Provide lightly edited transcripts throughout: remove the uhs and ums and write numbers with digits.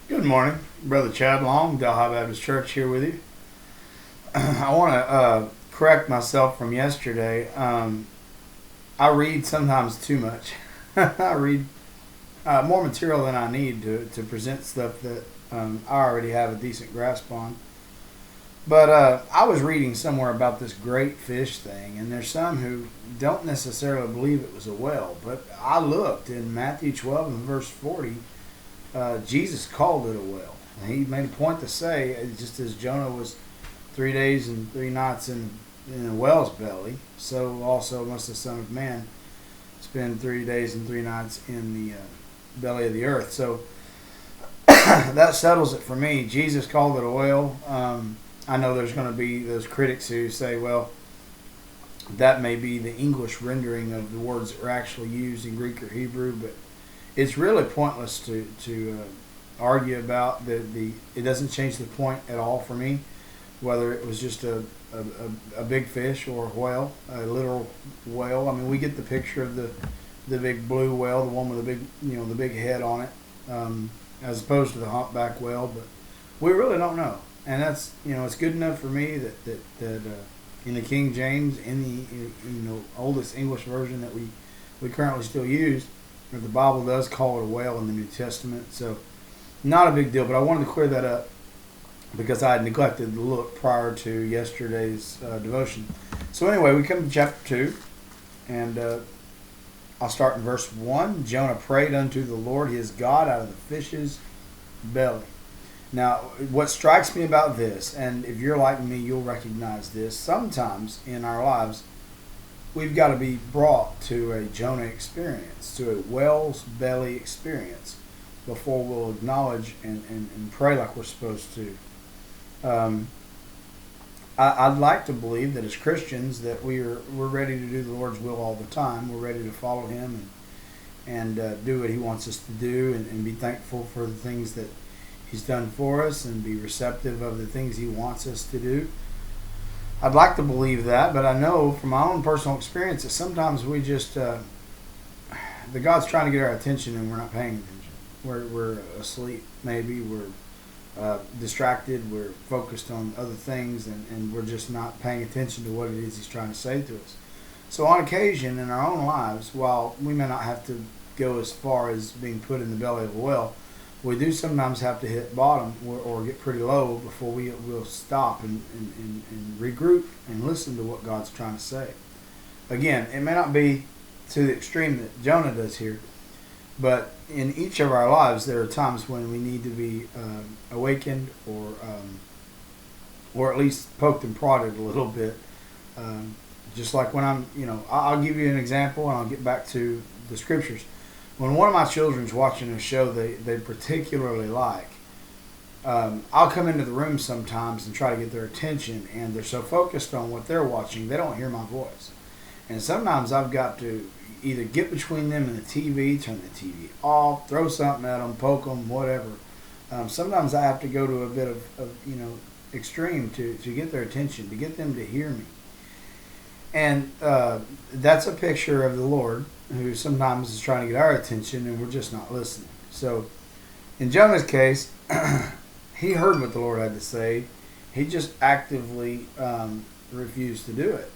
Good morning, Brother Chad Long, Delhi Baptist Church here with you. I want to correct myself from yesterday. I read sometimes too much. I read more material than I need to present stuff that I already have a decent grasp on. But I was reading somewhere about this great fish thing, and there's some who don't necessarily believe it was a whale. But I looked in Matthew 12 and verse 40. Jesus called it a whale. And he made a point to say, just as Jonah was 3 days and 3 nights in a whale's belly, so also must the Son of Man spend 3 days and 3 nights in the belly of the earth. So that settles it for me. Jesus called it a whale. I know there's going to be those critics who say, well, that may be the English rendering of the words that were actually used in Greek or Hebrew, but it's really pointless to argue about it doesn't change the point at all for me, whether it was just a big fish or a whale, a literal whale. I mean, we get the picture of the big blue whale, the one with the big the big head on it, as opposed to the humpback whale, but we really don't know, and that's it's good enough for me that in the King James, in the oldest English version that we currently still use, the Bible does call it a whale in the New Testament, so not a big deal. But I wanted to clear that up because I had neglected to look prior to yesterday's devotion. So anyway, we come to chapter 2, and I'll start in verse 1. Jonah prayed unto the Lord his God out of the fish's belly. Now, what strikes me about this, and if you're like me, you'll recognize this, sometimes in our lives, we've got to be brought to a Jonah experience, to a whale's belly experience, before we'll acknowledge and pray like we're supposed to. I'd like to believe that as Christians that we're ready to do the Lord's will all the time. We're ready to follow Him and do what He wants us to do, and be thankful for the things that He's done for us, and be receptive of the things He wants us to do. I'd like to believe that, but I know from my own personal experience that sometimes we just the God's trying to get our attention and we're not paying attention. We're asleep, maybe we're distracted, we're focused on other things, and we're just not paying attention to what it is He's trying to say to us. So on occasion in our own lives, while we may not have to go as far as being put in the belly of a whale, we do sometimes have to hit bottom or get pretty low before we'll stop and regroup and listen to what God's trying to say. Again, it may not be to the extreme that Jonah does here, but in each of our lives there are times when we need to be awakened or at least poked and prodded a little bit. Just like when I'll give you an example and I'll get back to the scriptures. When one of my children's watching a show they particularly like, I'll come into the room sometimes and try to get their attention, and they're so focused on what they're watching, they don't hear my voice. And sometimes I've got to either get between them and the TV, turn the TV off, throw something at them, poke them, whatever. Sometimes I have to go to a bit of extreme to get their attention, to get them to hear me. And that's a picture of the Lord, who sometimes is trying to get our attention and we're just not listening. So in Jonah's case, he heard what the Lord had to say. He just actively refused to do it.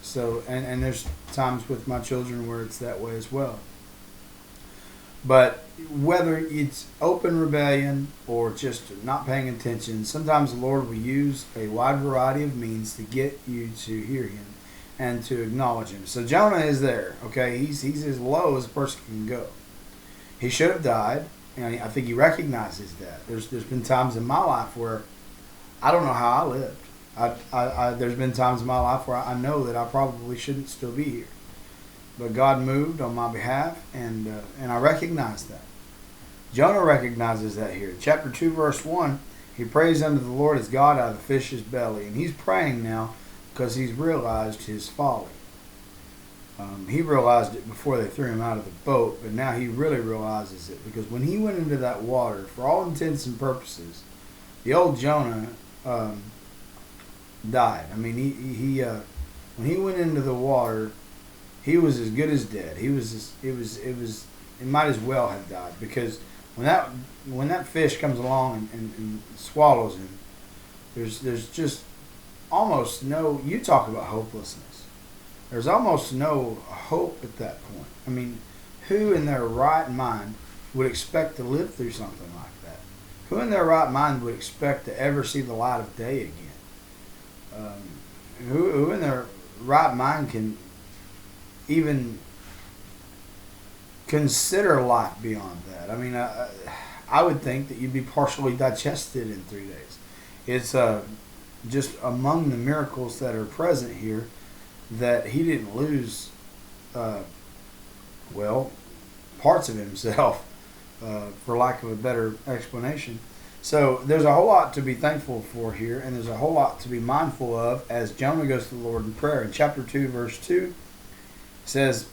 So and there's times with my children where it's that way as well. But whether it's open rebellion or just not paying attention, sometimes the Lord will use a wide variety of means to get you to hear Him and to acknowledge Him. So Jonah is there, okay? He's as low as a person can go. He should have died, and I think he recognizes that. There's been times in my life where I don't know how I lived. There's been times in my life where I know that I probably shouldn't still be here. But God moved on my behalf, and I recognize that. Jonah recognizes that here. Chapter 2, verse 1, he prays unto the Lord his God out of the fish's belly. And he's praying now because he's realized his folly. He realized it before they threw him out of the boat, but now he really realizes it. Because when he went into that water, for all intents and purposes, the old Jonah died. I mean, he when he went into the water, he was as good as dead. It might as well have died, because When that fish comes along and swallows him, there's just almost no. You talk about hopelessness. There's almost no hope at that point. I mean, who in their right mind would expect to live through something like that? Who in their right mind would expect to ever see the light of day again? Who in their right mind can even consider life beyond that? I mean, I would think that you'd be partially digested in 3 days. It's just among the miracles that are present here that he didn't lose, parts of himself, for lack of a better explanation. So there's a whole lot to be thankful for here, and there's a whole lot to be mindful of as Jonah goes to the Lord in prayer. In chapter 2, verse 2, it says,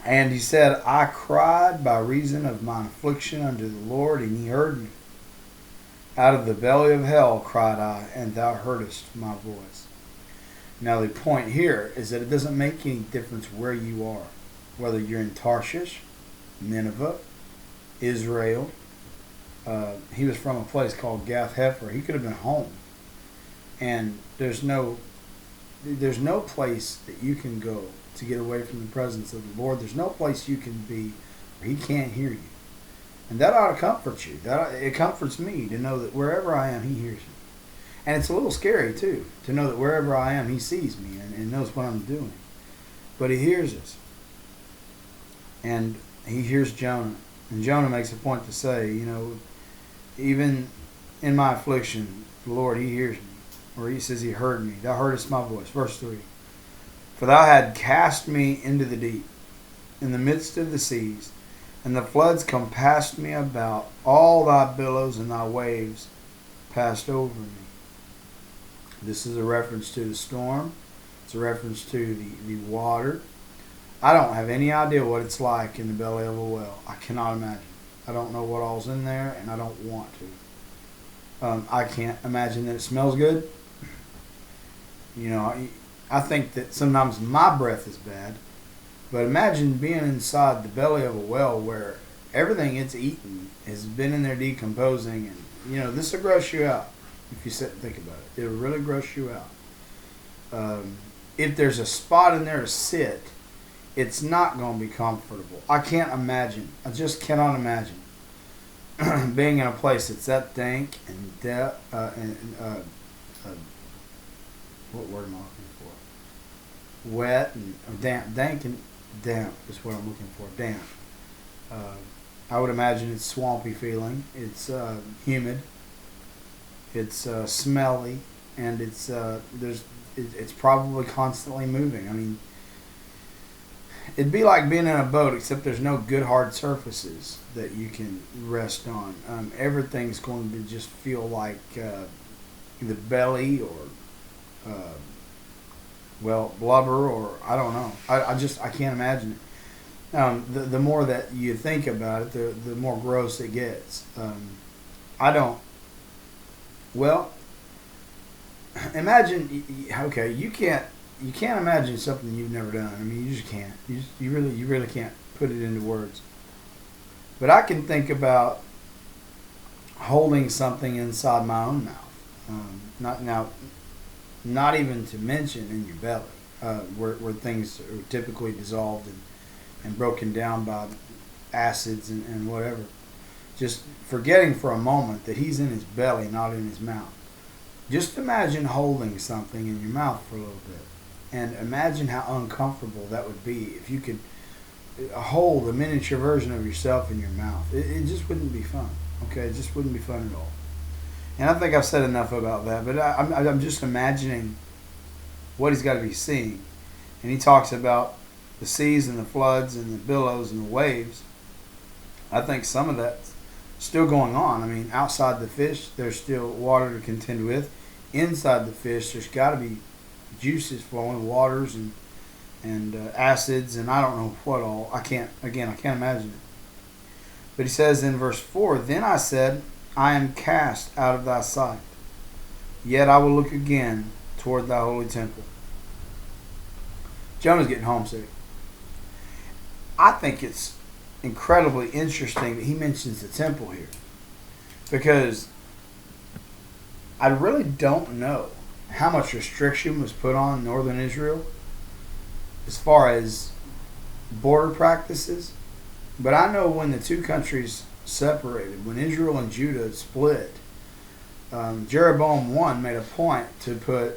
"And he said, I cried by reason of mine affliction unto the Lord, and he heard me. Out of the belly of hell cried I, and thou heardest my voice." Now the point here is that it doesn't make any difference where you are, whether you're in Tarshish, Nineveh, Israel. He was from a place called Gath Hefer. He could have been home. And there's no place that you can go to get away from the presence of the Lord. There's no place you can be where he can't hear you. And that ought to comfort you. It comforts me to know that wherever I am, he hears me. And it's a little scary, too, to know that wherever I am, he sees me and knows what I'm doing. But he hears us. And he hears Jonah. And Jonah makes a point to say, even in my affliction, the Lord, he hears me. Or he says he heard me. Thou heardest my voice. Verse 3. "For thou had cast me into the deep, in the midst of the seas, and the floods compassed me about. All thy billows and thy waves passed over me." This is a reference to the storm. It's a reference to the water. I don't have any idea what it's like in the belly of a well. I cannot imagine. I don't know what all's in there, and I don't want to. I can't imagine that it smells good. I think that sometimes my breath is bad, but imagine being inside the belly of a well where everything it's eaten has been in there decomposing, and this will gross you out if you sit and think about it. It'll really gross you out. If there's a spot in there to sit, it's not going to be comfortable. I can't imagine. I just cannot imagine being in a place that's that dank and what word am I looking for? Wet and damp. Dank and damp is what I'm looking for. Damp. I would imagine it's swampy feeling. It's humid. It's smelly, and it's probably constantly moving. I mean, it'd be like being in a boat, except there's no good hard surfaces that you can rest on. Everything's going to just feel like the belly or blubber, or I don't know. I can't imagine it. The more that you think about it, the more gross it gets. Imagine. Okay, you can't imagine something you've never done. I mean, you just can't. You really can't put it into words. But I can think about holding something inside my own mouth. Not even to mention in your belly, where things are typically dissolved and broken down by acids and whatever. Just forgetting for a moment that he's in his belly, not in his mouth. Just imagine holding something in your mouth for a little bit. And imagine how uncomfortable that would be if you could hold a miniature version of yourself in your mouth. It just wouldn't be fun. Okay, it just wouldn't be fun at all. And I think I've said enough about that, but I'm just imagining what he's got to be seeing. And he talks about the seas and the floods and the billows and the waves. I think some of that's still going on. I mean, outside the fish, there's still water to contend with. Inside the fish, there's got to be juices flowing, waters and acids, and I don't know what all. I can't imagine it. But he says in verse 4, "Then I said, I am cast out of thy sight, yet I will look again toward thy holy temple." Jonah's getting homesick. I think it's incredibly interesting that he mentions the temple here, because I really don't know how much restriction was put on northern Israel as far as border practices. But I know when the two countries separated, when Israel and Judah split, Jeroboam I made a point to put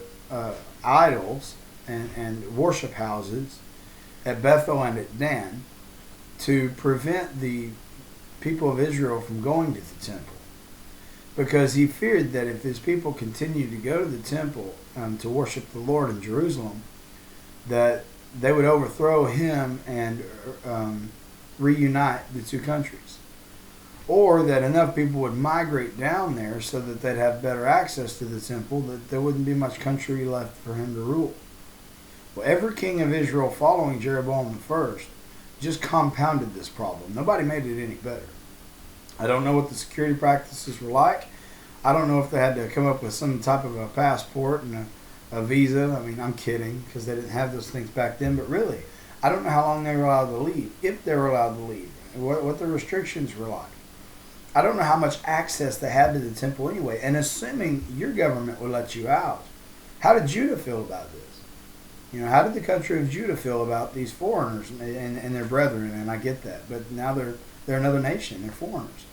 idols and worship houses at Bethel and at Dan to prevent the people of Israel from going to the temple. Because he feared that if his people continued to go to the temple to worship the Lord in Jerusalem, that they would overthrow him and reunite the two countries. Or that enough people would migrate down there so that they'd have better access to the temple, that there wouldn't be much country left for him to rule. Well, every king of Israel following Jeroboam I just compounded this problem. Nobody made it any better. I don't know what the security practices were like. I don't know if they had to come up with some type of a passport and a visa. I mean, I'm kidding, because they didn't have those things back then. But really, I don't know how long they were allowed to leave, if they were allowed to leave, what the restrictions were like. I don't know how much access they had to the temple anyway. And assuming your government would let you out, how did Judah feel about this? How did the country of Judah feel about these foreigners and their brethren? And I get that, but now they're another nation. They're foreigners.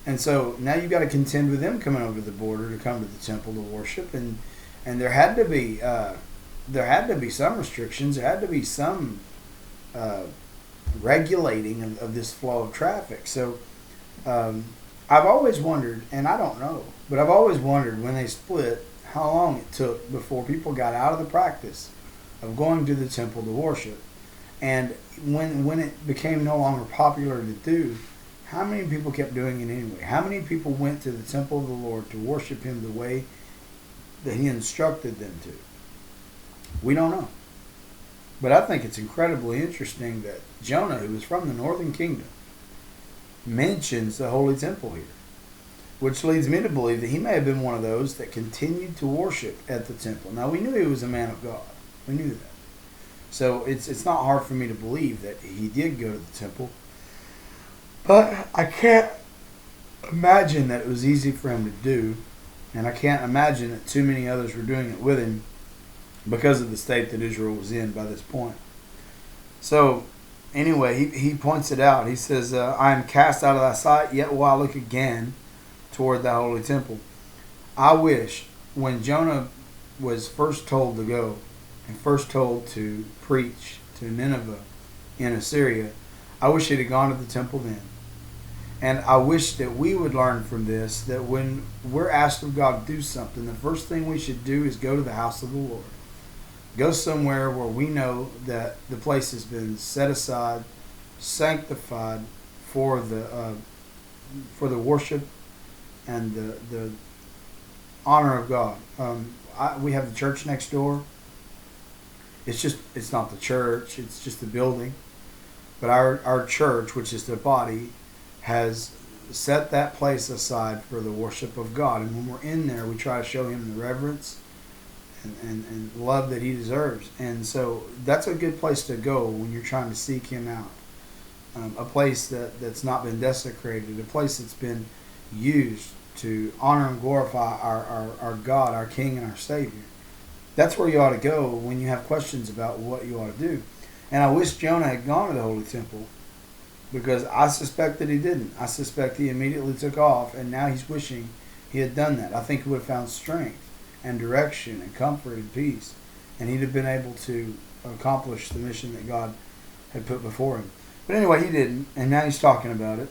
And so now you've got to contend with them coming over the border to come to the temple to worship, and there had to be some restrictions. There had to be some regulating of this flow of traffic. So I've always wondered, and I don't know, but I've always wondered when they split how long it took before people got out of the practice of going to the temple to worship, and when it became no longer popular to do, how many people kept doing it anyway? How many people went to the temple of the Lord to worship him the way that he instructed them to? We don't know. But I think it's incredibly interesting that Jonah, who was from the northern kingdom, mentions the holy temple here, which leads me to believe that he may have been one of those that continued to worship at the temple. Now, we knew he was a man of God. We knew that. So it's not hard for me to believe that he did go to the temple. But I can't imagine that it was easy for him to do, and I can't imagine that too many others were doing it with him because of the state that Israel was in by this point. So, anyway, he points it out. He says, I am cast out of thy sight, yet will I look again toward thy holy temple. I wish, when Jonah was first told to go, and first told to preach to Nineveh in Assyria, I wish he'd have gone to the temple then. And I wish that we would learn from this, that when we're asked of God to do something, the first thing we should do is go to the house of the Lord. Go somewhere where we know that the place has been set aside, sanctified for the worship and the honor of God. We have the church next door. It's not the church, it's just the building. But our church, which is the body, has set that place aside for the worship of God. And when we're in there, we try to show him the reverence and love that he deserves. And so that's a good place to go when you're trying to seek him out. A place that's not been desecrated, a place that's been used to honor and glorify our God, our King, and our Savior. That's where you ought to go when you have questions about what you ought to do. And I wish Jonah had gone to the Holy Temple, because I suspect that he didn't. I suspect he immediately took off, and now he's wishing he had done that. I think he would have found strength and direction and comfort and peace, and he'd have been able to accomplish the mission that God had put before him. But anyway, he didn't, and now he's talking about it.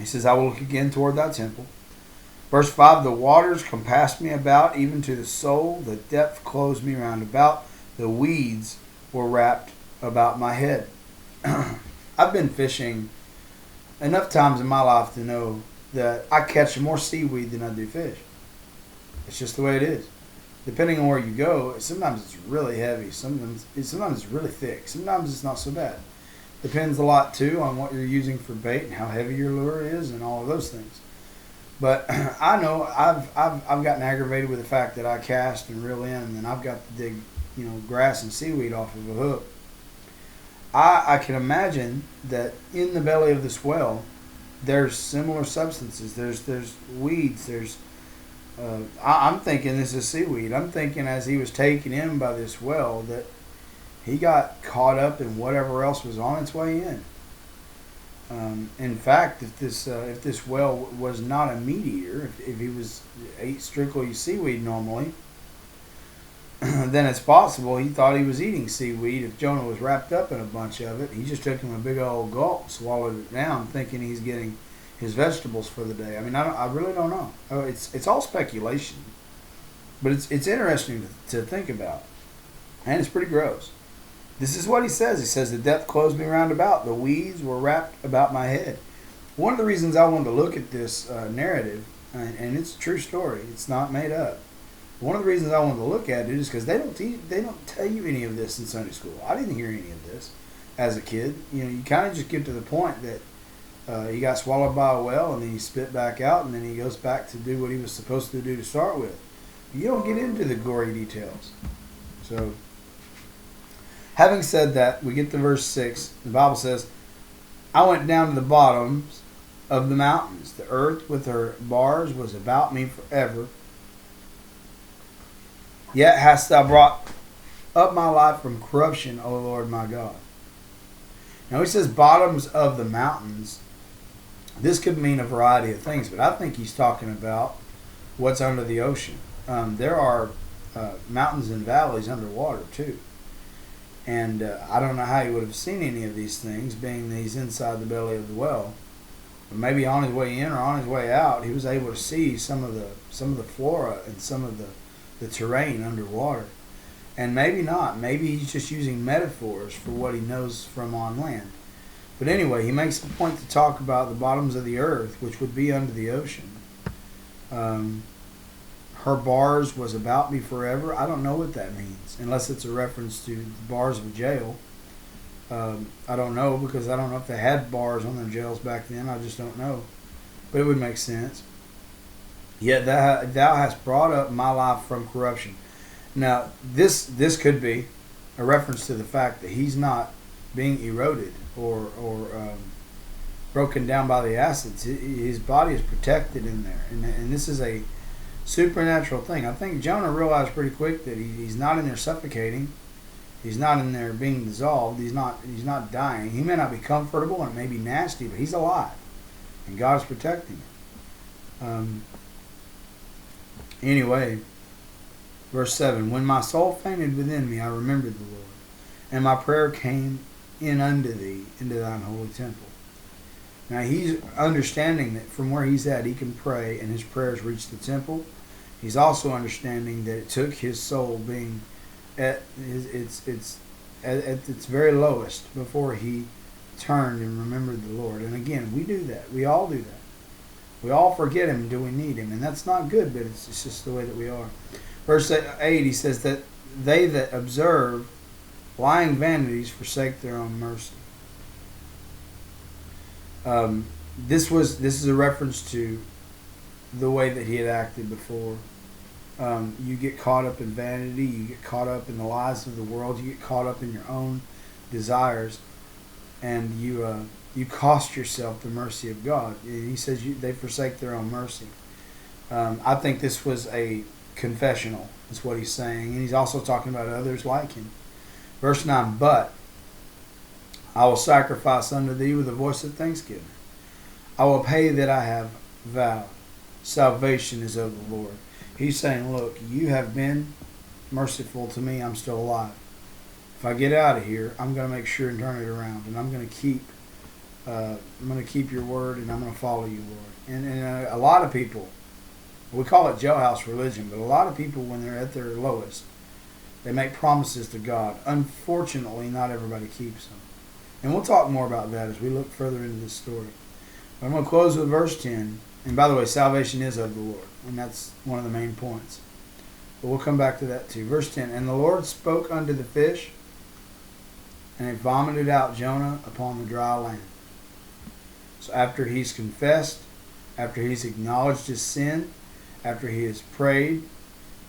He says, I will look again toward thy temple. Verse 5, the waters compassed me about, even to the soul. The depth closed me round about. The weeds were wrapped about my head. I've been fishing enough times in my life to know that I catch more seaweed than I do fish. It's just the way it is. Depending on where you go, sometimes it's really heavy. Sometimes it's really thick. Sometimes it's not so bad. Depends a lot, too, on what you're using for bait and how heavy your lure is and all of those things. But I know I've gotten aggravated with the fact that I cast and reel in, and then I've got to dig, grass and seaweed off of a hook. I can imagine that in the belly of this well, there's similar substances. There's weeds. I'm thinking this is seaweed. I'm thinking as he was taken in by this well that he got caught up in whatever else was on its way in. In fact, if this well was not a meat eater, if he ate strictly seaweed normally, then it's possible he thought he was eating seaweed. If Jonah was wrapped up in a bunch of it, he just took him a big old gulp, swallowed it down, thinking he's getting his vegetables for the day. I mean, I really don't know. It's all speculation, but it's interesting to think about, and it's pretty gross. This is what he says. He says, "The depth closed me round about; the weeds were wrapped about my head." One of the reasons I wanted to look at this narrative, and it's a true story. It's not made up. One of the reasons I wanted to look at it is because they don't tell you any of this in Sunday school. I didn't hear any of this as a kid. You kind of just get to the point that he got swallowed by a well, and then he spit back out, and then he goes back to do what he was supposed to do to start with. You don't get into the gory details. So, having said that, we get to verse 6. The Bible says, "I went down to the bottoms of the mountains. The earth with her bars was about me forever. Yet hast thou brought up my life from corruption, O Lord my God." Now he says bottoms of the mountains. This could mean a variety of things, but I think he's talking about what's under the ocean. There are mountains and valleys underwater too. And I don't know how he would have seen any of these things, being that he's inside the belly of the well. But maybe on his way in or on his way out, he was able to see some of the flora and some of the terrain underwater. And maybe not. Maybe he's just using metaphors for what he knows from on land. But anyway, he makes a point to talk about the bottoms of the earth, which would be under the ocean. Her bars was about me forever. I don't know what that means, unless it's a reference to the bars of a jail. I don't know, because I don't know if they had bars on their jails back then. I just don't know. But it would make sense. "Yet thou hast brought up my life from corruption." Now, this could be a reference to the fact that he's not being eroded or broken down by the acids. His body is protected in there. And this is a supernatural thing. I think Jonah realized pretty quick that he's not in there suffocating. He's not in there being dissolved. He's not dying. He may not be comfortable and it may be nasty, but he's alive. And God is protecting him. Anyway, verse 7, "When my soul fainted within me, I remembered the Lord, and my prayer came in unto thee, into thine holy temple." Now he's understanding that from where he's at, he can pray, and his prayers reach the temple. He's also understanding that it took his soul being at its very lowest before he turned and remembered the Lord. And again, we do that. We all do that. We all forget him until we need him, and that's not good, but it's just the way that we are. Verse 8, he says that they that observe lying vanities forsake their own mercy. This is a reference to the way that he had acted before. You get caught up in vanity, you get caught up in the lies of the world, you get caught up in your own desires, and you cost yourself the mercy of God. He says they forsake their own mercy. I think this was a confessional, is what he's saying. And he's also talking about others like him. Verse 9, "But I will sacrifice unto thee with a voice of thanksgiving. I will pay that I have vowed. Salvation is of the Lord." He's saying, look, you have been merciful to me. I'm still alive. If I get out of here, I'm going to make sure and turn it around. And I'm going to keep your word, and I'm going to follow you, Lord. And a lot of people, we call it jailhouse religion, but a lot of people, when they're at their lowest, they make promises to God. Unfortunately, not everybody keeps them. And we'll talk more about that as we look further into this story. But I'm going to close with verse 10. And by the way, salvation is of the Lord. And that's one of the main points. But we'll come back to that too. Verse 10, "And the Lord spoke unto the fish, and it vomited out Jonah upon the dry land." So after he's confessed, after he's acknowledged his sin, after he has prayed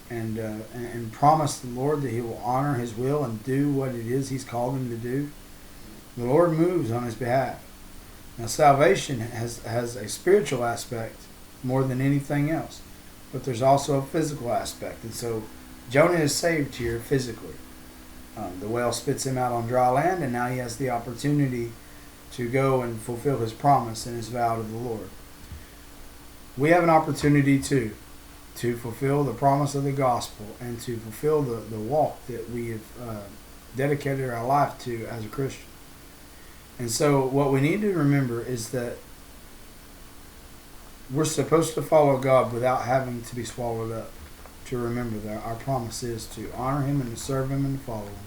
and promised the Lord that he will honor his will and do what it is he's called him to do, The Lord moves on his behalf. Now, salvation has a spiritual aspect more than anything else, but there's also a physical aspect. And so Jonah is saved here physically. The whale spits him out on dry land, and now he has the opportunity to go and fulfill his promise and his vow to the Lord. We have an opportunity too to fulfill the promise of the gospel and to fulfill the walk that we have dedicated our life to as a Christian. And so what we need to remember is that we're supposed to follow God without having to be swallowed up. To remember that our promise is to honor him and to serve him and to follow him.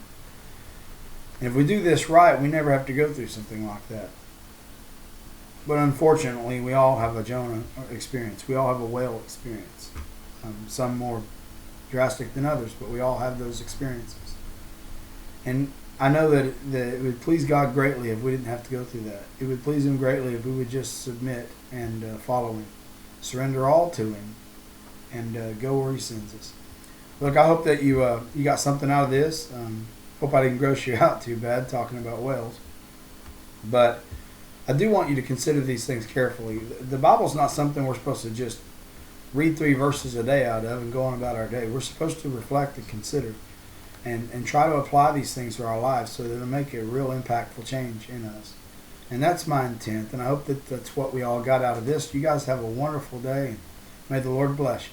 And if we do this right, we never have to go through something like that. But unfortunately, we all have a Jonah experience. We all have a whale experience. Some more drastic than others, but we all have those experiences. And I know that it would please God greatly if we didn't have to go through that. It would please him greatly if we would just submit and follow him. Surrender all to him and go where he sends us. Look, I hope that you got something out of this. Hope I didn't gross you out too bad talking about whales. But I do want you to consider these things carefully. The Bible's not something we're supposed to just read 3 verses a day out of and go on about our day. We're supposed to reflect and consider and try to apply these things to our lives so that it'll make a real impactful change in us. And that's my intent, and I hope that that's what we all got out of this. You guys have a wonderful day, and may the Lord bless you.